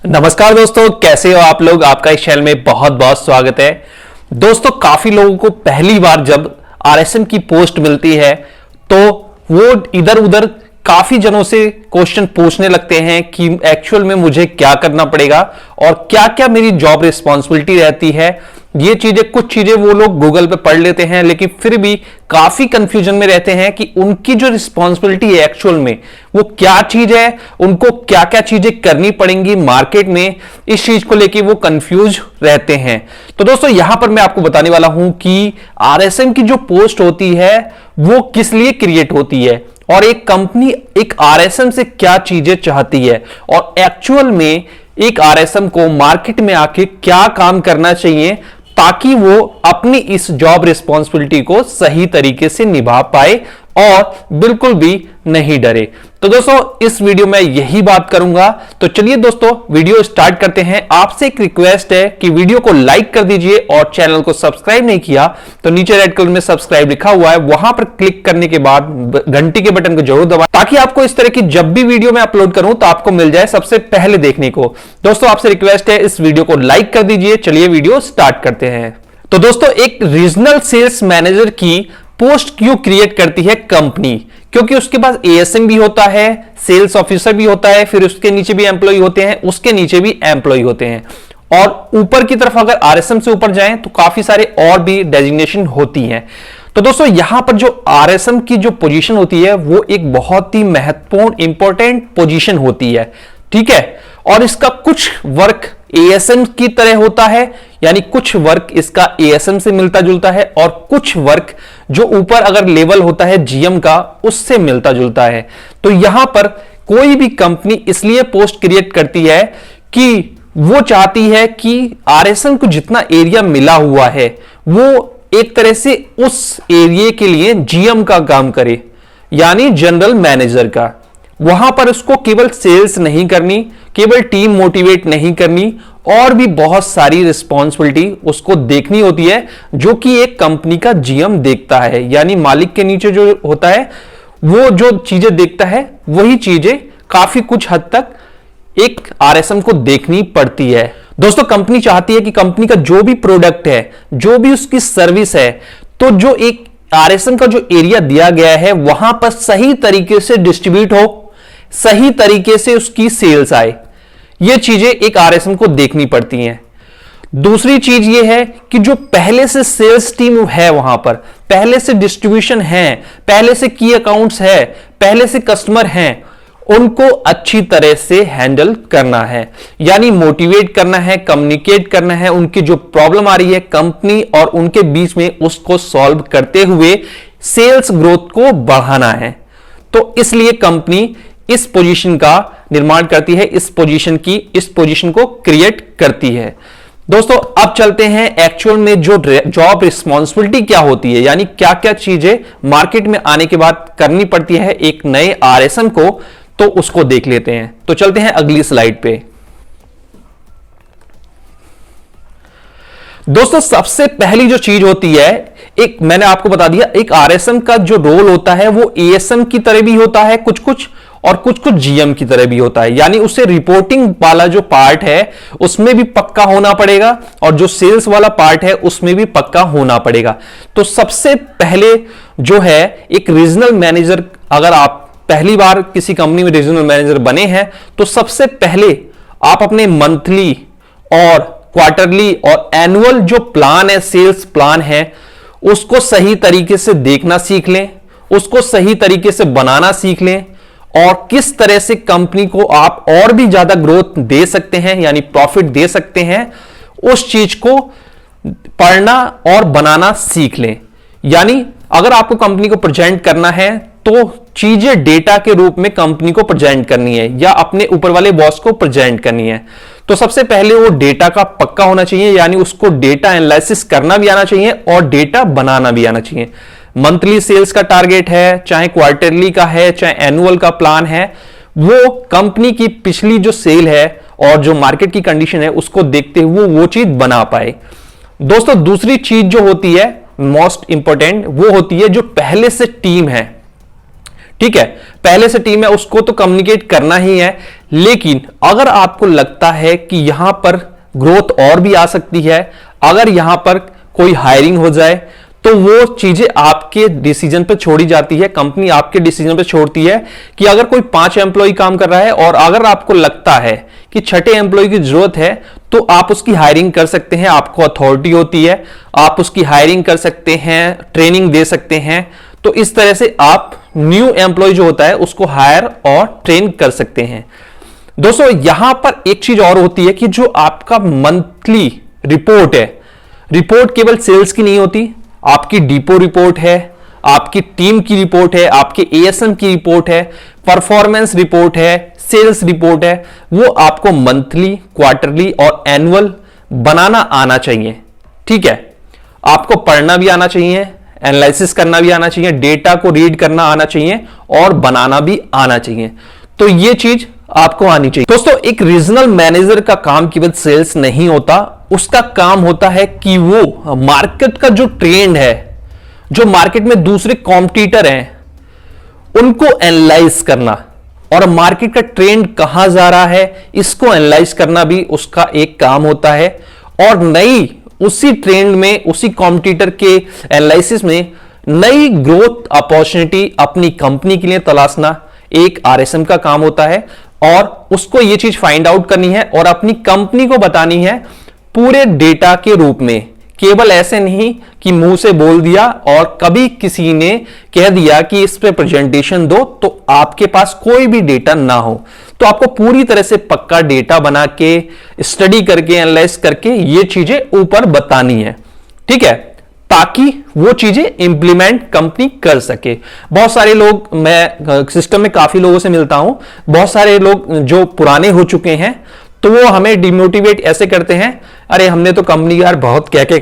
नमस्कार दोस्तों, कैसे हो आप लोग। आपका इस चैनल में बहुत बहुत स्वागत है। दोस्तों, काफी लोगों को पहली बार जब आरएसएम की पोस्ट मिलती है तो वो इधर उधर काफी जनों से क्वेश्चन पूछने लगते हैं कि एक्चुअल में मुझे क्या करना पड़ेगा और क्या क्या मेरी जॉब रिस्पॉन्सिबिलिटी रहती है। ये चीजें, कुछ चीजें वो लोग गूगल पे पढ़ लेते हैं, लेकिन फिर भी काफी कंफ्यूजन में रहते हैं कि उनकी जो रिस्पॉन्सिबिलिटी है एक्चुअल में वो क्या चीज है, उनको क्या क्या चीजें करनी पड़ेंगी मार्केट में। इस चीज को लेके वो कंफ्यूज रहते हैं। तो दोस्तों, यहां पर मैं आपको बताने वाला हूं कि आरएसएम की जो पोस्ट होती है वो किस लिए क्रिएट होती है और एक कंपनी एक आरएसएम से क्या चीजें चाहती है और एक्चुअल में एक आरएसएम को मार्केट में आके क्या काम करना चाहिए ताकि वो अपनी इस जॉब रिस्पॉन्सिबिलिटी को सही तरीके से निभा पाए और बिल्कुल भी नहीं डरे। तो दोस्तों, इस वीडियो में यही बात करूंगा। तो चलिए दोस्तों, वीडियो स्टार्ट करते हैं। आपसे एक रिक्वेस्ट है कि वीडियो को लाइक कर दीजिए और चैनल को सब्सक्राइब नहीं किया तो नीचे रेड कलर में सब्सक्राइब लिखा हुआ है, वहां पर क्लिक करने के बाद घंटी के बटन को जरूर दबाएं ताकि आपको इस तरह की जब भी वीडियो मैं अपलोड करूं तो आपको मिल जाए सबसे पहले देखने को। दोस्तों, आपसे रिक्वेस्ट है, इस वीडियो को लाइक कर दीजिए। चलिए वीडियो स्टार्ट करते हैं। तो दोस्तों, एक रीजनल सेल्स मैनेजर की पोस्ट क्यों क्रिएट करती है कंपनी? क्योंकि उसके पास एएसएम भी होता है, सेल्स ऑफिसर भी होता है, फिर उसके नीचे भी एम्प्लॉय होते हैं, उसके नीचे भी एम्प्लॉय होते हैं और ऊपर की तरफ अगर आरएसएम से ऊपर जाएं तो काफी सारे और भी डेजिग्नेशन होती हैं। तो दोस्तों, यहां पर जो आरएसएम की जो पोजीशन होती है वो एक बहुत ही महत्वपूर्ण इंपॉर्टेंट पोजीशन होती है, ठीक है। और इसका कुछ वर्क एएसएम की तरह होता है, यानी कुछ वर्क इसका एएसएम से मिलता जुलता है और कुछ वर्क जो ऊपर अगर लेवल होता है जीएम का उससे मिलता जुलता है। तो यहां पर कोई भी कंपनी इसलिए पोस्ट क्रिएट करती है कि वो चाहती है कि आरएसएम को जितना एरिया मिला हुआ है वो एक तरह से उस एरिया के लिए जीएम का काम करे, यानी जनरल मैनेजर का। वहां पर उसको केवल सेल्स नहीं करनी, केवल टीम मोटिवेट नहीं करनी, और भी बहुत सारी रिस्पॉन्सिबिलिटी उसको देखनी होती है जो कि एक कंपनी का जीएम देखता है, यानी मालिक के नीचे जो होता है वो जो चीजें देखता है वही चीजें काफी कुछ हद तक एक आरएसएम को देखनी पड़ती है। दोस्तों, कंपनी चाहती है कि कंपनी का जो भी प्रोडक्ट है, जो भी उसकी सर्विस है, तो जो एक आरएसएम का जो एरिया दिया गया है वहां पर सही तरीके से डिस्ट्रीब्यूट हो, सही तरीके से उसकी सेल्स आए। ये चीजें एक आरएसएम को देखनी पड़ती हैं। दूसरी चीज ये है कि जो पहले से सेल्स टीम है, वहां पर पहले से डिस्ट्रीब्यूशन है, पहले से की अकाउंट्स है, पहले से कस्टमर हैं, उनको अच्छी तरह से हैंडल करना है, यानी मोटिवेट करना है, कम्युनिकेट करना है। उनकी जो प्रॉब्लम आ रही है कंपनी और उनके बीच में, उसको सॉल्व करते हुए सेल्स ग्रोथ को बढ़ाना है। तो इसलिए कंपनी इस पोजीशन का निर्माण करती है, इस पोजीशन को क्रिएट करती है। दोस्तों, अब चलते हैं एक्चुअल में जो जॉब रिस्पॉन्सिबिलिटी क्या होती है, यानी क्या क्या चीजें मार्केट में आने के बाद करनी पड़ती है एक नए आरएसएम को, तो उसको देख लेते हैं। तो चलते हैं अगली स्लाइड पे। दोस्तों, सबसे पहली जो चीज होती है, एक मैंने आपको बता दिया, एक आरएसएम का जो रोल होता है वो एएसएम की तरह भी होता है कुछ कुछ, और कुछ कुछ जीएम की तरह भी होता है, यानी उससे रिपोर्टिंग वाला जो पार्ट है उसमें भी पक्का होना पड़ेगा और जो सेल्स वाला पार्ट है उसमें भी पक्का होना पड़ेगा। तो सबसे पहले जो है एक रीजनल मैनेजर, अगर आप पहली बार किसी कंपनी में रीजनल मैनेजर बने हैं तो सबसे पहले आप अपने मंथली और क्वार्टरली और एनुअल जो प्लान है, सेल्स प्लान है, उसको सही तरीके से देखना सीख लें, उसको सही तरीके से बनाना सीख लें और किस तरह से कंपनी को आप और भी ज्यादा ग्रोथ दे सकते हैं, यानी प्रॉफिट दे सकते हैं, उस चीज को पढ़ना और बनाना सीख लें। यानी अगर आपको कंपनी को प्रेजेंट करना है तो चीजें डेटा के रूप में कंपनी को प्रेजेंट करनी है या अपने ऊपर वाले बॉस को प्रेजेंट करनी है। तो सबसे पहले वो डेटा का पक्का होना चाहिए, यानी उसको डेटा एनालिसिस करना भी आना चाहिए और डेटा बनाना भी आना चाहिए। मंथली सेल्स का टारगेट है, चाहे क्वार्टरली का है, चाहे एनुअल का प्लान है, वो कंपनी की पिछली जो सेल है और जो मार्केट की कंडीशन है उसको देखते हुए वो चीज बना पाए। दोस्तों, दूसरी चीज जो होती है मोस्ट इंपॉर्टेंट, वो होती है जो पहले से टीम है। ठीक है, पहले से टीम है उसको तो कम्युनिकेट करना ही है। लेकिन अगर आपको लगता है कि यहां पर ग्रोथ और भी आ सकती है, अगर यहां पर कोई हायरिंग हो जाए, तो वो चीजें आपके डिसीजन पे छोड़ी जाती है, कंपनी आपके डिसीजन पे छोड़ती है कि अगर कोई 5 एम्प्लॉय काम कर रहा है और अगर आपको लगता है कि छठे एम्प्लॉय की जरूरत है, तो आप उसकी हायरिंग कर सकते हैं, आपको अथॉरिटी होती है, आप उसकी हायरिंग कर सकते हैं, ट्रेनिंग दे सकते हैं। तो इस तरह से आप न्यू एम्प्लॉय जो होता है उसको हायर और ट्रेन कर सकते हैं। दोस्तों यहां पर एक चीज और होती है कि जो आपका मंथली रिपोर्ट है, रिपोर्ट केवल सेल्स की नहीं होती, आपकी डिपो रिपोर्ट है, आपकी टीम की रिपोर्ट है, आपके एएसएम की रिपोर्ट है, परफॉर्मेंस रिपोर्ट है, सेल्स रिपोर्ट है, वो आपको मंथली, क्वार्टरली और एनुअल बनाना आना चाहिए। ठीक है, आपको पढ़ना भी आना चाहिए, एनालिसिस करना भी आना चाहिए, डेटा को रीड करना आना चाहिए और बनाना भी आना चाहिए। तो ये चीज आपको आनी चाहिए। दोस्तों एक रीजनल मैनेजर का काम केवल सेल्स नहीं होता, उसका काम होता है कि वो मार्केट का जो ट्रेंड है, जो मार्केट में दूसरे कॉम्पिटिटर हैं, उनको एनालाइज करना और मार्केट का ट्रेंड कहां जा रहा है इसको एनालाइज करना भी उसका एक काम होता है। और नई उसी ट्रेंड में, उसी कॉम्पिटिटर के एनालिसिस में नई ग्रोथ अपॉर्चुनिटी अपनी कंपनी के लिए तलाशना एक आरएसएम का काम होता है। और उसको ये चीज फाइंड आउट करनी है और अपनी कंपनी को बतानी है पूरे डेटा के रूप में, केवल ऐसे नहीं कि मुंह से बोल दिया और कभी किसी ने कह दिया कि इस पे प्रेजेंटेशन दो तो आपके पास कोई भी डेटा ना हो। तो आपको पूरी तरह से पक्का डेटा बना के, स्टडी करके, एनालाइज करके ये चीजें ऊपर बतानी है। ठीक है, ताकि वो चीजें इंप्लीमेंट कंपनी कर सके। बहुत सारे लोग, मैं सिस्टम में काफी लोगों से मिलता हूं, बहुत सारे लोग जो पुराने हो चुके हैं तो वो हमें डिमोटिवेट ऐसे करते हैं, अरे हमने तो कंपनी यार बहुत कह के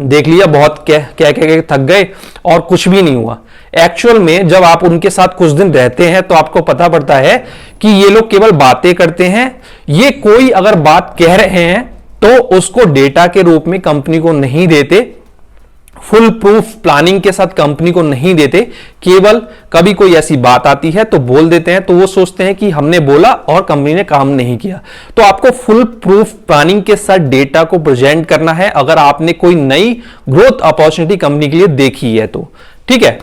देख लिया, बहुत कह के थक गए और कुछ भी नहीं हुआ। एक्चुअल में जब आप उनके साथ कुछ दिन रहते हैं तो आपको पता पड़ता है कि ये लोग केवल बातें करते हैं। ये कोई अगर बात कह रहे हैं तो उसको डेटा के रूप में कंपनी को नहीं देते, फुल प्रूफ प्लानिंग के साथ कंपनी को नहीं देते, केवल कभी कोई ऐसी बात आती है तो बोल देते हैं, तो वो सोचते हैं कि हमने बोला और कंपनी ने काम नहीं किया। तो आपको फुल प्रूफ प्लानिंग के साथ डेटा को प्रेजेंट करना है अगर आपने कोई नई ग्रोथ अपॉर्चुनिटी कंपनी के लिए देखी है तो। ठीक है,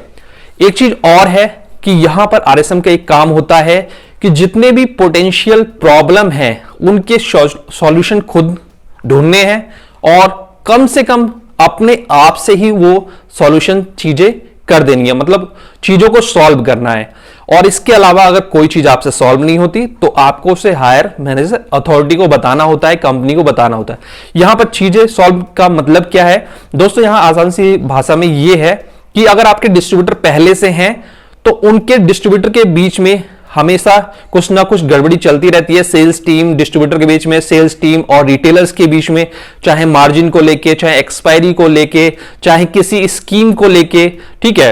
एक चीज और है कि यहां पर आरएसएम का एक काम होता है कि जितने भी पोटेंशियल प्रॉब्लम है उनके सॉल्यूशन खुद ढूंढने हैं और कम से कम अपने आप से ही वो सॉल्यूशन चीजें कर देनी है, मतलब चीजों को सॉल्व करना है। और इसके अलावा अगर कोई चीज आपसे सॉल्व नहीं होती तो आपको उसे हायर मैनेजर अथॉरिटी को बताना होता है, कंपनी को बताना होता है। यहां पर चीजें सॉल्व का मतलब क्या है दोस्तों, यहां आसान सी भाषा में यह है कि अगर आपके डिस्ट्रीब्यूटर पहले से हैं तो उनके डिस्ट्रीब्यूटर के बीच में हमेशा कुछ ना कुछ गड़बड़ी चलती रहती है। सेल्स टीम, डिस्ट्रीब्यूटर के बीच में, सेल्स टीम और रिटेलर्स के बीच में, चाहे मार्जिन को लेके, चाहे एक्सपायरी को लेके, चाहे किसी स्कीम को लेके, ठीक है,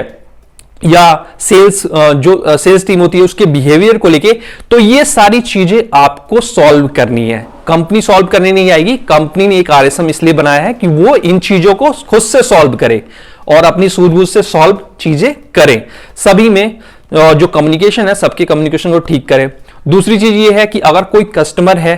या सेल्स जो सेल्स टीम होती है उसके बिहेवियर को लेके। तो ये सारी चीजें आपको सॉल्व करनी है, कंपनी सॉल्व करने नहीं आएगी। कंपनी ने एक आरएसएम इसलिए बनाया है कि वो इन चीजों को खुद से सॉल्व करे और अपनी सूझबूझ से सॉल्व चीजें करे, सभी में जो कम्युनिकेशन है सबके कम्युनिकेशन को ठीक करें। दूसरी चीज ये है कि अगर कोई कस्टमर है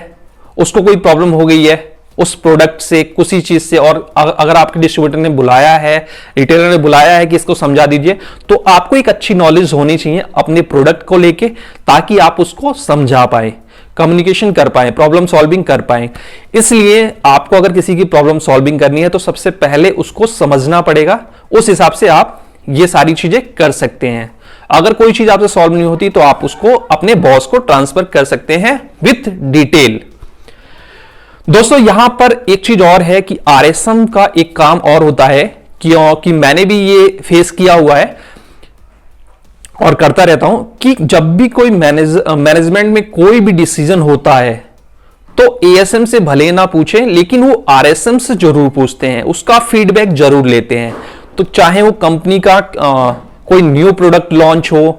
उसको कोई प्रॉब्लम हो गई है उस प्रोडक्ट से, किसी चीज से, और अगर आपके डिस्ट्रीब्यूटर ने बुलाया है, रिटेलर ने बुलाया है कि इसको समझा दीजिए, तो आपको एक अच्छी नॉलेज होनी चाहिए अपने प्रोडक्ट को लेके ताकि आप उसको समझा पाए, कम्युनिकेशन कर पाए, प्रॉब्लम सॉल्विंग कर पाए। इसलिए आपको अगर किसी की प्रॉब्लम सॉल्विंग करनी है तो सबसे पहले उसको समझना पड़ेगा, उस हिसाब से आप ये सारी चीजें कर सकते हैं। अगर कोई चीज आपसे सॉल्व नहीं होती तो आप उसको अपने बॉस को ट्रांसफर कर सकते हैं विथ डिटेल। दोस्तों यहां पर एक चीज और है कि आरएसएम का एक काम और होता है कि मैंने भी ये फेस किया हुआ है और करता रहता हूं कि जब भी कोई मैनेजमेंट में कोई भी डिसीजन होता है तो एएसएम से भले ना पूछे लेकिन वो आरएसएम से जरूर पूछते हैं, उसका फीडबैक जरूर लेते हैं। तो चाहे वो कंपनी का कोई न्यू प्रोडक्ट लॉन्च हो,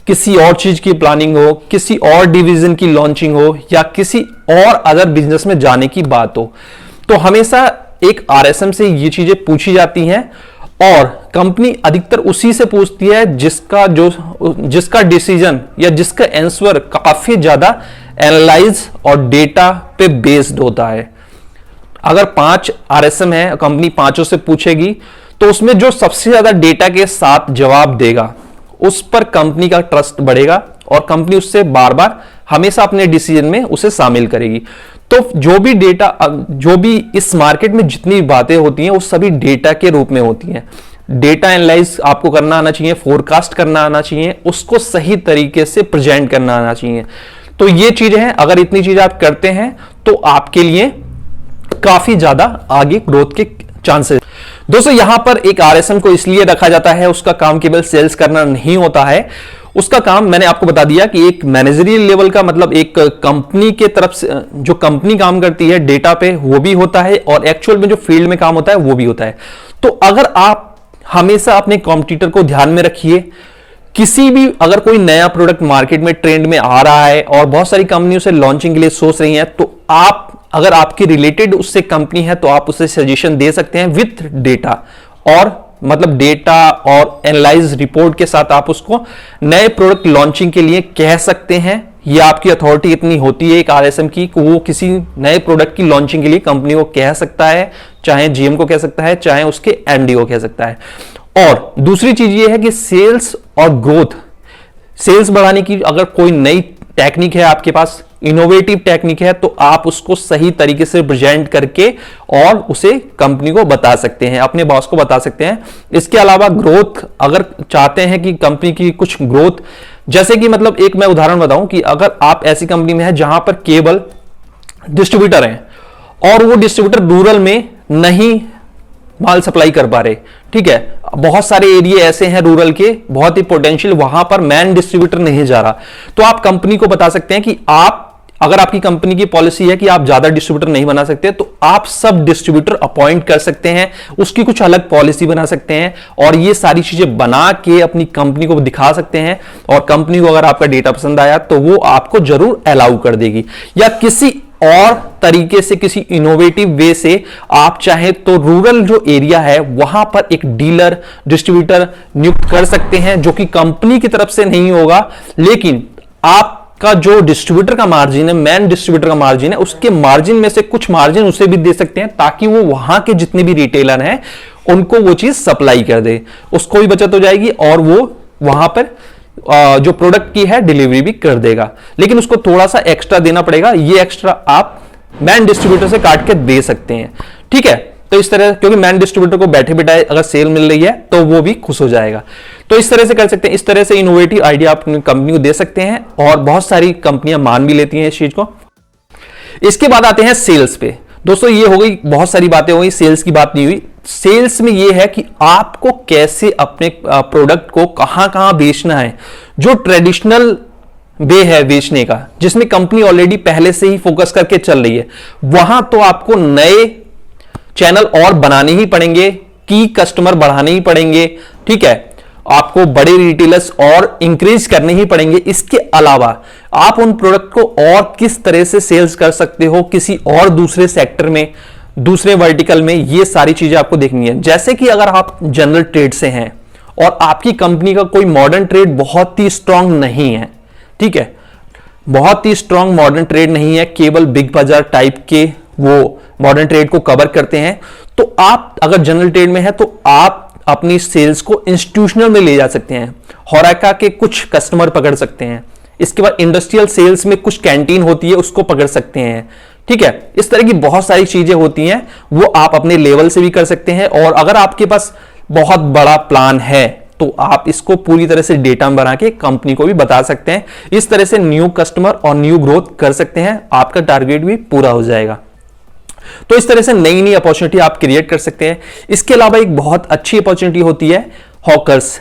किसी और चीज की प्लानिंग हो, किसी और डिवीजन की लॉन्चिंग हो या किसी और अदर बिजनेस में जाने की बात हो, तो हमेशा एक आरएसएम से ये चीजें पूछी जाती हैं और कंपनी अधिकतर उसी से पूछती है जिसका डिसीजन या जिसका आंसर काफी ज्यादा एनालाइज और डेटा पे बेस्ड होता है। अगर 5 आरएसएम है, कंपनी पांचों से पूछेगी, तो उसमें जो सबसे ज्यादा डेटा के साथ जवाब देगा उस पर कंपनी का ट्रस्ट बढ़ेगा और कंपनी उससे बार बार हमेशा अपने डिसीजन में उसे शामिल करेगी। तो जो भी डेटा, जो भी इस मार्केट में जितनी बातें होती हैं वो सभी डेटा के रूप में होती हैं। डेटा एनालाइज आपको करना आना चाहिए, फोरकास्ट करना आना चाहिए, उसको सही तरीके से प्रेजेंट करना आना चाहिए। तो ये चीजें हैं, अगर इतनी चीजें आप करते हैं तो आपके लिए काफी ज्यादा आगे ग्रोथ के चांसेस। दोस्तों यहां पर एक आरएसएम को इसलिए रखा जाता है, उसका काम केवल सेल्स करना नहीं होता है, उसका काम मैंने आपको बता दिया कि एक मैनेजरियल लेवल का, मतलब एक कंपनी के तरफ से जो कंपनी काम करती है डेटा पे वो भी होता है और एक्चुअल में जो फील्ड में काम होता है वो भी होता है। तो अगर आप हमेशा अपने कॉम्पिटिटर को ध्यान में रखिए, किसी भी अगर कोई नया प्रोडक्ट मार्केट में ट्रेंड में आ रहा है और बहुत सारी कंपनी उसे लॉन्चिंग के लिए सोच रही हैं, तो आप अगर आपकी रिलेटेड उससे कंपनी है तो आप उसे सजेशन दे सकते हैं विथ डेटा, और मतलब डेटा और एनालाइज रिपोर्ट के साथ आप उसको नए प्रोडक्ट लॉन्चिंग के लिए कह सकते हैं। ये आपकी अथॉरिटी इतनी होती है एक आरएसएम की कि वो किसी नए प्रोडक्ट की लॉन्चिंग के लिए कंपनी को कह सकता है, चाहे जीएम को कह सकता है, चाहे उसके एमडी को कह सकता है। और दूसरी चीज ये है कि सेल्स और ग्रोथ, सेल्स बढ़ाने की अगर कोई नई टेक्निक है आपके पास, इनोवेटिव टेक्निक है, तो आप उसको सही तरीके से प्रेजेंट करके और उसे कंपनी को बता सकते हैं, अपने बॉस को बता सकते हैं। इसके अलावा ग्रोथ अगर चाहते हैं कि कंपनी की कुछ ग्रोथ, जैसे कि मतलब एक मैं उदाहरण बताऊं कि अगर आप ऐसी कंपनी में है जहां पर केवल डिस्ट्रीब्यूटर हैं और वो डिस्ट्रीब्यूटर रूरल में नहीं माल सप्लाई कर पा रहे, ठीक है, बहुत सारे एरिया ऐसे हैं रूरल के बहुत ही पोटेंशियल, वहां पर मैन डिस्ट्रीब्यूटर नहीं जा रहा, तो आप कंपनी को बता सकते हैं कि आप, अगर आपकी कंपनी की पॉलिसी है कि आप ज्यादा डिस्ट्रीब्यूटर नहीं बना सकते, तो आप सब डिस्ट्रीब्यूटर अपॉइंट कर सकते हैं, उसकी कुछ अलग पॉलिसी बना सकते हैं और ये सारी चीजें बना के अपनी कंपनी को दिखा सकते हैं। और कंपनी को अगर आपका डेटा पसंद आया तो वो आपको जरूर अलाउ कर देगी, या किसी और तरीके से, किसी इनोवेटिव वे से आप चाहे तो रूरल जो एरिया है वहां पर एक डीलर डिस्ट्रीब्यूटर नियुक्त कर सकते हैं, जो कि कंपनी की तरफ से नहीं होगा, लेकिन आपका जो डिस्ट्रीब्यूटर का मार्जिन है, मैन डिस्ट्रीब्यूटर का मार्जिन है, उसके मार्जिन में से कुछ मार्जिन उसे भी दे सकते हैं, ताकि वो वहां के जितने भी रिटेलर हैं उनको वो चीज सप्लाई कर दे, उसको भी बचत हो जाएगी और वो वहां पर जो प्रोडक्ट की है डिलीवरी भी कर देगा। लेकिन उसको थोड़ा सा एक्स्ट्रा देना पड़ेगा, ये एक्स्ट्रा आप मैन डिस्ट्रीब्यूटर से काट के दे सकते हैं, ठीक है। तो इस तरह, क्योंकि मैन डिस्ट्रीब्यूटर को बैठे बिठाए अगर सेल मिल रही है तो वो भी खुश हो जाएगा। तो इस तरह से कर सकते हैं, इस तरह से इनोवेटिव आइडिया आप कंपनी को दे सकते हैं और बहुत सारी कंपनियां मान भी लेती हैं इस चीज को। इसके बाद आते हैं सेल्स पे। दोस्तों ये हो गई, बहुत सारी बातें हो गई, सेल्स की बात नहीं हुई। सेल्स में यह है कि आपको कैसे अपने प्रोडक्ट को कहां कहां बेचना है। जो ट्रेडिशनल वे है बेचने का, जिसमें कंपनी ऑलरेडी पहले से ही फोकस करके चल रही है, वहां तो आपको नए चैनल और बनाने ही पड़ेंगे, की कस्टमर बढ़ाने ही पड़ेंगे, ठीक है, आपको बड़े रिटेलर्स और इंक्रीज करने ही पड़ेंगे। इसके अलावा आप उन प्रोडक्ट को और किस तरह से सेल्स कर सकते हो किसी और दूसरे सेक्टर में, दूसरे वर्टिकल में, ये सारी चीजें आपको देखनी है। जैसे कि अगर आप जनरल ट्रेड से हैं और आपकी कंपनी का कोई मॉडर्न ट्रेड बहुत ही स्ट्रांग नहीं है, ठीक है, बहुत ही स्ट्रांग मॉडर्न ट्रेड नहीं है, केवल बिग बाजार टाइप के वो मॉडर्न ट्रेड को कवर करते हैं, तो आप अगर जनरल ट्रेड में है तो आप अपनी सेल्स को इंस्टीट्यूशनल में ले जा सकते हैं, होरेका के कुछ कस्टमर पकड़ सकते हैं। इसके बाद इंडस्ट्रियल सेल्स में कुछ कैंटीन होती है, उसको पकड़ सकते हैं, ठीक है। इस तरह की बहुत सारी चीजें होती हैं, वो आप अपने लेवल से भी कर सकते हैं। और अगर आपके पास बहुत बड़ा प्लान है तो आप इसको पूरी तरह से डेटा में बना के कंपनी को भी बता सकते हैं। इस तरह से न्यू कस्टमर और न्यू ग्रोथ कर सकते हैं, आपका टारगेट भी पूरा हो जाएगा। तो इस तरह से नई नई अपॉर्चुनिटी आप क्रिएट कर सकते हैं। इसके अलावा एक बहुत अच्छी अपॉर्चुनिटी होती है हॉकर्स,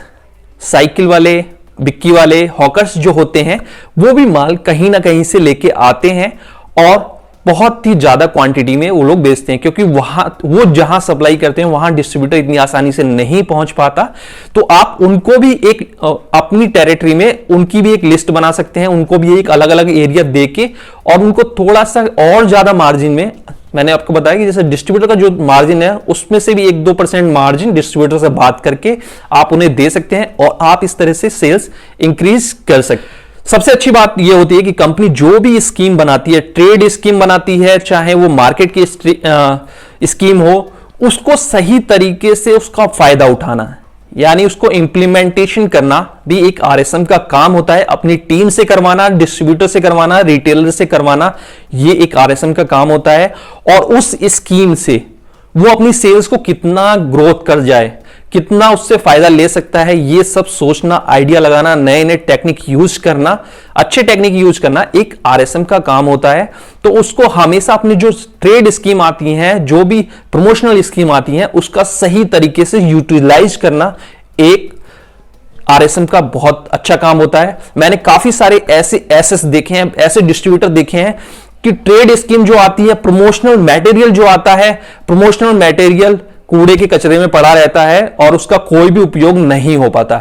साइकिल वाले, बिक्की वाले हॉकर्स जो होते हैं, वो भी माल कहीं ना कहीं से लेके आते हैं और बहुत ही ज्यादा क्वांटिटी में वो लोग बेचते हैं, क्योंकि वहां वो जहां सप्लाई करते हैं वहां डिस्ट्रीब्यूटर इतनी आसानी से नहीं पहुंच पाता। तो आप उनको भी एक अपनी टेरिटरी में उनकी भी एक लिस्ट बना सकते हैं, उनको भी एक अलग अलग एरिया देके और उनको थोड़ा सा और ज्यादा मार्जिन में मैंने आपको बताया कि जैसे डिस्ट्रीब्यूटर का जो मार्जिन है उसमें से भी 1-2% मार्जिन डिस्ट्रीब्यूटर से बात करके आप उन्हें दे सकते हैं और आप इस तरह से सेल्स इंक्रीज कर सकते हैं। सबसे अच्छी बात यह होती है कि कंपनी जो भी स्कीम बनाती है, ट्रेड स्कीम बनाती है, चाहे वो मार्केट की स्कीम हो, उसको सही तरीके से उसका फायदा उठाना है, यानी उसको इंप्लीमेंटेशन करना भी एक आरएसएम का काम होता है। अपनी टीम से करवाना, डिस्ट्रीब्यूटर से करवाना, रिटेलर से करवाना, ये एक आरएसएम का काम होता है। और उस स्कीम से वो अपनी सेल्स को कितना ग्रोथ कर जाए, कितना उससे फायदा ले सकता है, ये सब सोचना, आइडिया लगाना, नए नए टेक्निक यूज करना, अच्छे टेक्निक यूज करना एक आरएसएम का काम होता है। तो उसको हमेशा अपनी जो ट्रेड स्कीम आती हैं, जो भी प्रमोशनल स्कीम आती हैं, उसका सही तरीके से यूटिलाइज करना एक आरएसएम का बहुत अच्छा काम होता है। मैंने काफी सारे ऐसे एसेस देखे हैं, ऐसे डिस्ट्रीब्यूटर देखे हैं कि ट्रेड स्कीम जो आती है, प्रमोशनल मटेरियल जो आता है, प्रमोशनल मटेरियल कूड़े के कचरे में पड़ा रहता है और उसका कोई भी उपयोग नहीं हो पाता।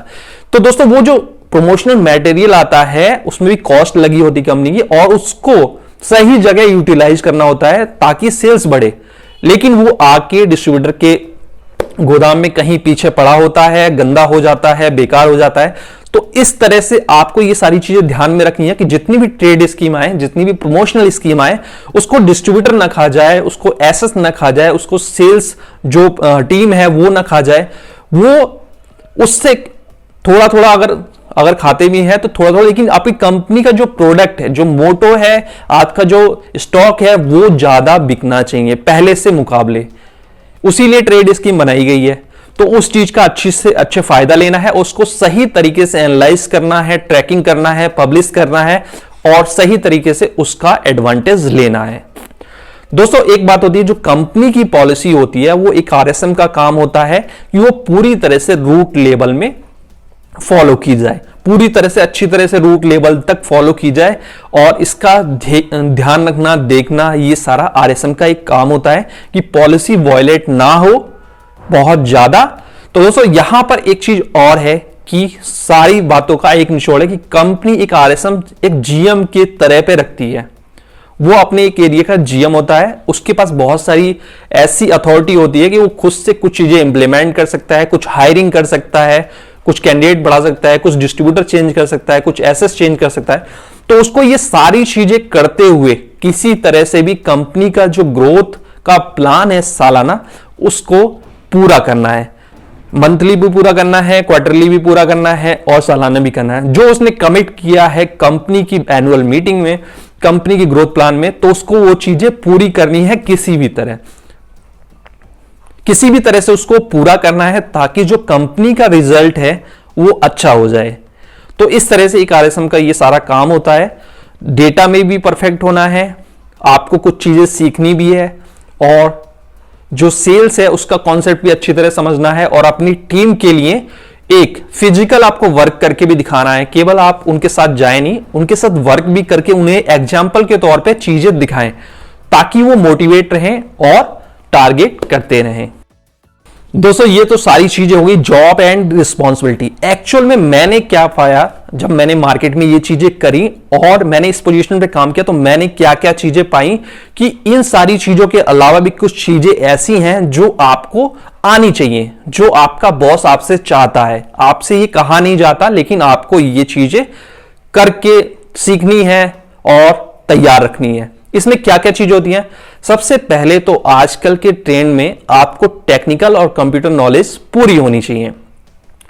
तो दोस्तों वो जो प्रमोशनल मटेरियल आता है उसमें भी कॉस्ट लगी होती कंपनी की और उसको सही जगह यूटिलाइज करना होता है ताकि सेल्स बढ़े। लेकिन वो आके डिस्ट्रीब्यूटर के गोदाम में कहीं पीछे पड़ा होता है, गंदा हो जाता है, बेकार हो जाता है। तो इस तरह से आपको ये सारी चीजें ध्यान में रखनी है कि जितनी भी ट्रेड स्कीम आए, जितनी भी प्रमोशनल स्कीम आए, उसको डिस्ट्रीब्यूटर ना खा जाए, उसको एसेस ना खा जाए, उसको सेल्स जो टीम है वो ना खा जाए। वो उससे थोड़ा थोड़ा अगर खाते भी हैं तो थोड़ा थोड़ा, लेकिन आपकी कंपनी का जो प्रोडक्ट है, जो मोटो है, आपका जो स्टॉक है, वो ज्यादा बिकना चाहिए पहले से मुकाबले। उसीलिए ट्रेड स्कीम बनाई गई है। तो उस चीज का अच्छी से अच्छे फायदा लेना है, उसको सही तरीके से एनालाइज करना है, ट्रैकिंग करना है, पब्लिश करना है और सही तरीके से उसका एडवांटेज लेना है। दोस्तों एक बात होती है, जो कंपनी की पॉलिसी होती है वो एक आरएसएम का काम होता है कि वो पूरी तरह से रूट लेवल में फॉलो की जाए, पूरी तरह से अच्छी तरह से रूट लेवल तक फॉलो की जाए और इसका ध्यान रखना, देखना, ये सारा आरएसएम का एक काम होता है कि पॉलिसी वायलेट ना हो बहुत ज्यादा। तो दोस्तों यहां पर एक चीज और है कि सारी बातों का एक निचोड़ है कि कंपनी एक आरएसएम एक जीएम के तरह पे रखती है। वो अपने एक एरिया का जीएम होता है, उसके पास बहुत सारी ऐसी अथॉरिटी होती है कि वो खुद से कुछ चीजें इंप्लीमेंट कर सकता है, कुछ हायरिंग कर सकता है, कुछ कैंडिडेट बढ़ा सकता है, कुछ डिस्ट्रीब्यूटर चेंज कर सकता है, कुछ एसेस चेंज कर सकता है। तो उसको ये सारी चीजें करते हुए किसी तरह से भी कंपनी का जो ग्रोथ का प्लान है सालाना, उसको पूरा करना है। मंथली भी पूरा करना है, क्वार्टरली भी पूरा करना है और सालाना भी करना है। जो उसने कमिट किया है कंपनी की एनुअल मीटिंग में, कंपनी की ग्रोथ प्लान में, तो उसको वो चीजें पूरी करनी है किसी भी तरह से उसको पूरा करना है ताकि जो कंपनी का रिजल्ट है वो अच्छा हो जाए। तो इस तरह से एक आरएसएम का ये सारा काम होता है। डेटा में भी परफेक्ट होना है, आपको कुछ चीजें सीखनी भी है और जो सेल्स है उसका कॉन्सेप्ट भी अच्छी तरह समझना है और अपनी टीम के लिए एक फिजिकल आपको वर्क करके भी दिखाना है। केवल आप उनके साथ जाए नहीं, उनके साथ वर्क भी करके उन्हें एग्जाम्पल के तौर पे चीजें दिखाएं ताकि वो मोटिवेट रहें और टारगेट करते रहें। दोस्तों ये तो सारी चीजें हो गई जॉब एंड रिस्पॉन्सिबिलिटी। एक्चुअल में मैंने क्या पाया जब मैंने मार्केट में ये चीजें करी और मैंने इस पोजीशन पे काम किया, तो मैंने क्या क्या चीजें पाई कि इन सारी चीजों के अलावा भी कुछ चीजें ऐसी हैं जो आपको आनी चाहिए, जो आपका बॉस आपसे चाहता है। आपसे ये कहा नहीं जाता, लेकिन आपको ये चीजें करके सीखनी है और तैयार रखनी है। इसमें क्या क्या चीज होती हैं? सबसे पहले तो आजकल के ट्रेंड में आपको टेक्निकल और कंप्यूटर नॉलेज पूरी होनी चाहिए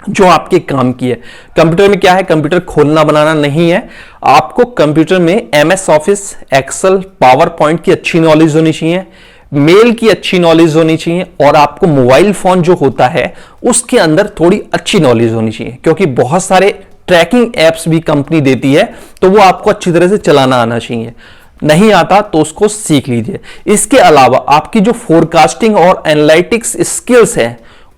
जो आपके काम की है। कंप्यूटर में क्या है, कंप्यूटर खोलना बनाना नहीं है, आपको कंप्यूटर में MS Office, Excel, PowerPoint की अच्छी नॉलेज होनी चाहिए, मेल की अच्छी नॉलेज होनी चाहिए और आपको मोबाइल फोन जो होता है उसके अंदर थोड़ी अच्छी नॉलेज होनी चाहिए, क्योंकि बहुत सारे ट्रैकिंग एप्स भी कंपनी देती है, तो वो आपको अच्छी तरह से चलाना आना चाहिए। नहीं आता तो उसको सीख लीजिए। इसके अलावा आपकी जो फोरकास्टिंग और एनालिटिक्स स्किल्स है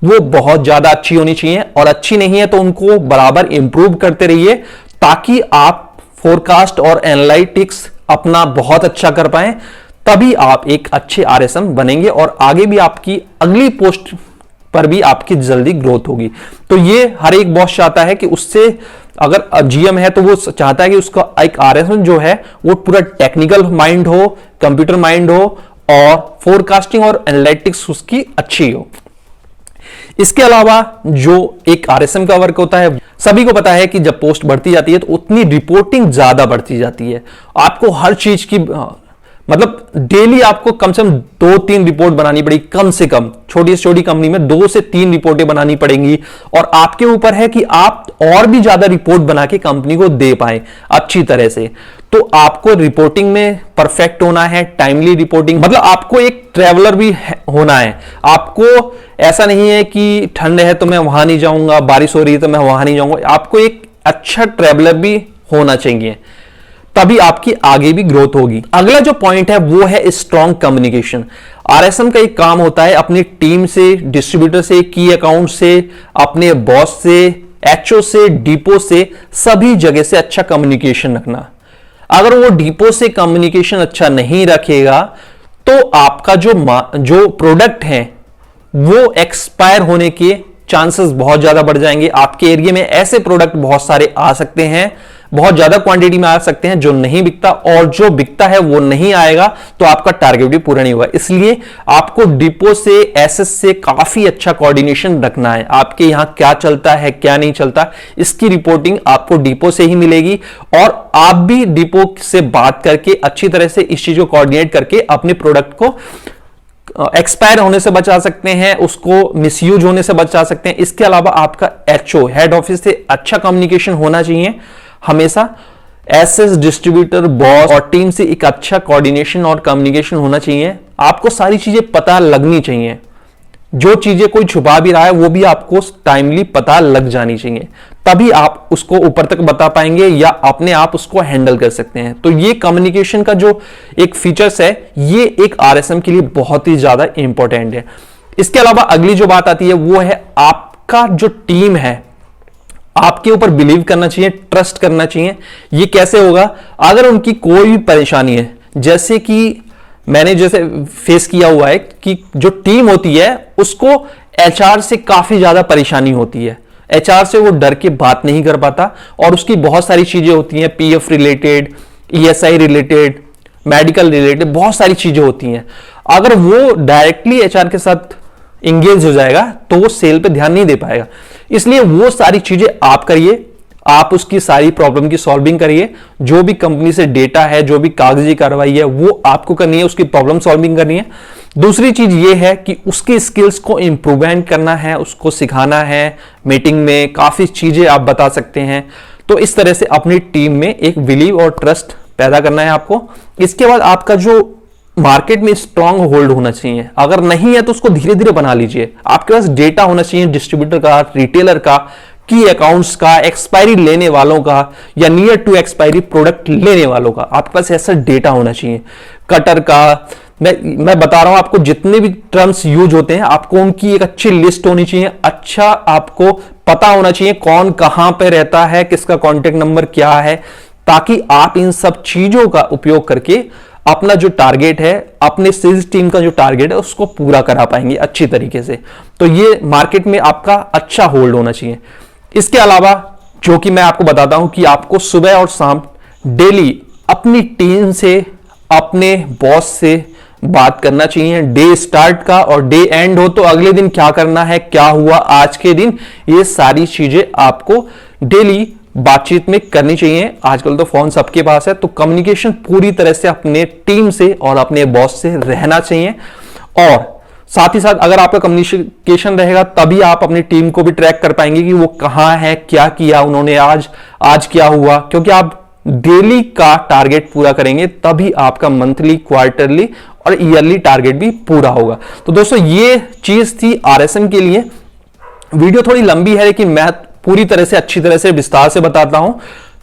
वो बहुत ज्यादा अच्छी होनी चाहिए, और अच्छी नहीं है तो उनको बराबर इंप्रूव करते रहिए ताकि आप फोरकास्ट और एनालिटिक्स अपना बहुत अच्छा कर पाएं। तभी आप एक अच्छे आरएसएम बनेंगे और आगे भी आपकी अगली पोस्ट पर भी आपकी जल्दी ग्रोथ होगी। तो ये हर एक बॉस चाहता है कि उससे, अगर जीएम है तो वो चाहता है कि उसका एक आरएसएम जो है वो पूरा टेक्निकल माइंड हो, कंप्यूटर माइंड हो और फोरकास्टिंग और एनालिटिक्स उसकी अच्छी हो। इसके अलावा जो एक आरएसएम का वर्क होता है, सभी को पता है कि जब पोस्ट बढ़ती जाती है तो उतनी रिपोर्टिंग ज्यादा बढ़ती जाती है। आपको हर चीज की मतलब डेली आपको कम से कम 2-3 रिपोर्ट बनानी पड़ेगी, कम से कम छोटी से छोटी कंपनी में 2 से 3 रिपोर्टें बनानी पड़ेंगी। और आपके ऊपर है कि आप और भी ज्यादा रिपोर्ट बना के कंपनी को दे पाए अच्छी तरह से। तो आपको रिपोर्टिंग में परफेक्ट होना है, टाइमली रिपोर्टिंग, मतलब आपको एक ट्रैवलर भी होना है। आपको ऐसा नहीं है कि ठंड है तो मैं वहां नहीं जाऊंगा, बारिश हो रही है तो मैं वहां नहीं जाऊंगा। आपको एक अच्छा ट्रैवलर भी होना चाहिए, तभी आपकी आगे भी ग्रोथ होगी। अगला जो पॉइंट है वो है स्ट्रॉन्ग कम्युनिकेशन। आरएसएम का एक काम होता है अपनी टीम से, डिस्ट्रीब्यूटर से, की अकाउंट से, अपने बॉस से, एचओ से, डिपो से, सभी जगह से अच्छा कम्युनिकेशन रखना। अगर वो डिपो से कम्युनिकेशन अच्छा नहीं रखेगा तो आपका जो प्रोडक्ट है वो एक्सपायर होने के चांसेस बहुत ज्यादा बढ़ जाएंगे। आपके एरिया में ऐसे प्रोडक्ट बहुत सारे आ सकते हैं, बहुत ज्यादा क्वांटिटी में आ सकते हैं जो नहीं बिकता, और जो बिकता है वो नहीं आएगा तो आपका टारगेट भी पूरा नहीं हुआ। इसलिए आपको डिपो से, एसएस से काफी अच्छा कोऑर्डिनेशन रखना है। आपके यहां क्या चलता है क्या नहीं चलता, इसकी रिपोर्टिंग आपको डिपो से ही मिलेगी, और आप भी डिपो से बात करके अच्छी तरह से इस चीज को कोऑर्डिनेट करके अपने प्रोडक्ट को एक्सपायर होने से बचा सकते हैं, उसको मिसयूज होने से बचा सकते हैं। इसके अलावा आपका एचओ, हेड ऑफिस से अच्छा कम्युनिकेशन होना चाहिए हमेशा। एसएस, डिस्ट्रीब्यूटर, बॉस और टीम से एक अच्छा कोऑर्डिनेशन और कम्युनिकेशन होना चाहिए। आपको सारी चीजें पता लगनी चाहिए, जो चीजें कोई छुपा भी रहा है वो भी आपको टाइमली पता लग जानी चाहिए, तभी आप उसको ऊपर तक बता पाएंगे या अपने आप उसको हैंडल कर सकते हैं। तो ये कम्युनिकेशन का जो एक फीचर्स है ये एक आरएसएम के लिए बहुत ही ज्यादा इंपॉर्टेंट है। इसके अलावा अगली जो बात आती है वो है आपका जो टीम है आपके ऊपर बिलीव करना चाहिए, ट्रस्ट करना चाहिए। ये कैसे होगा? अगर उनकी कोई भी परेशानी है, जैसे कि मैंने जैसे फेस किया हुआ है कि जो टीम होती है उसको एचआर से काफी ज्यादा परेशानी होती है, एचआर से वो डर के बात नहीं कर पाता, और उसकी बहुत सारी चीजें होती हैं, PF related, ESI related, medical related, बहुत सारी चीजें होती हैं। अगर वो डायरेक्टली एचआर के साथ इंगेज हो जाएगा तो वो सेल पे ध्यान नहीं दे पाएगा। इसलिए वो सारी चीजें आप करिए, आप उसकी सारी प्रॉब्लम की सॉल्विंग करिए। जो भी कंपनी से डेटा है, जो भी कागजी कार्रवाई है वो आपको करनी है, उसकी प्रॉब्लम सॉल्विंग करनी है। दूसरी चीज ये है कि उसकी स्किल्स को इंप्रूवमेंट करना है, उसको सिखाना है। मीटिंग में काफी चीजें आप बता सकते हैं। तो इस तरह से अपनी टीम में एक बिलीव और ट्रस्ट पैदा करना है आपको। इसके बाद आपका जो मार्केट में स्ट्रांग होल्ड होना चाहिए, अगर नहीं है तो उसको धीरे धीरे बना लीजिए। आपके पास डेटा होना चाहिए डिस्ट्रीब्यूटर का, रिटेलर का, की अकाउंट्स का, एक्सपायरी लेने वालों का या नियर टू एक्सपायरी प्रोडक्ट लेने वालों का, आपके पास ऐसा डेटा होना चाहिए। कटर का मैं बता रहा हूं आपको, जितने भी टर्म्स यूज होते हैं आपको उनकी एक अच्छी लिस्ट होनी चाहिए। अच्छा आपको पता होना चाहिए कौन कहां पे रहता है, किसका कॉन्टेक्ट नंबर क्या है, ताकि आप इन सब चीजों का उपयोग करके अपना जो टारगेट है, अपने सेल्स टीम का जो टारगेट है उसको पूरा करा पाएंगे अच्छी तरीके से। तो ये मार्केट में आपका अच्छा होल्ड होना चाहिए। इसके अलावा जो कि मैं आपको बताता हूं कि आपको सुबह और शाम डेली अपनी टीम से, अपने बॉस से बात करना चाहिए। डे स्टार्ट का और डे एंड हो तो अगले दिन क्या करना है, क्या हुआ आज के दिन, ये सारी चीजें आपको डेली बातचीत में करनी चाहिए। आजकल तो फोन सबके पास है, तो कम्युनिकेशन पूरी तरह से अपने टीम से और अपने बॉस से रहना चाहिए। और साथ ही साथ अगर आपका कम्युनिकेशन रहेगा तभी आप अपनी टीम को भी ट्रैक कर पाएंगे कि वो कहां है, क्या किया उन्होंने आज क्या हुआ। क्योंकि आप डेली का टारगेट पूरा करेंगे तभी आपका मंथली, क्वार्टरली और ईयरली टारगेट भी पूरा होगा। तो दोस्तों ये चीज थी आरएसएम के लिए। वीडियो थोड़ी लंबी है लेकिन मैं पूरी तरह से अच्छी तरह से विस्तार से बताता हूं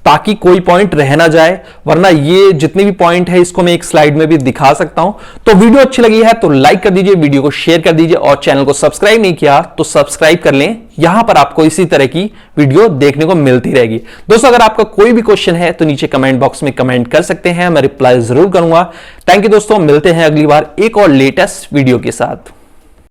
ताकि कोई पॉइंट रह ना जाए, वरना ये जितने भी पॉइंट है इसको मैं एक स्लाइड में भी दिखा सकता हूं। तो वीडियो अच्छी लगी है तो लाइक कर दीजिए, वीडियो को शेयर कर दीजिए, और चैनल को सब्सक्राइब नहीं किया तो सब्सक्राइब कर लें। यहां पर आपको इसी तरह की वीडियो देखने को मिलती रहेगी। दोस्तों अगर आपका कोई भी क्वेश्चन है तो नीचे कमेंट बॉक्स में कमेंट कर सकते हैं, मैं रिप्लाई जरूर करूंगा। थैंक यू दोस्तों, मिलते हैं अगली बार एक और लेटेस्ट वीडियो के साथ।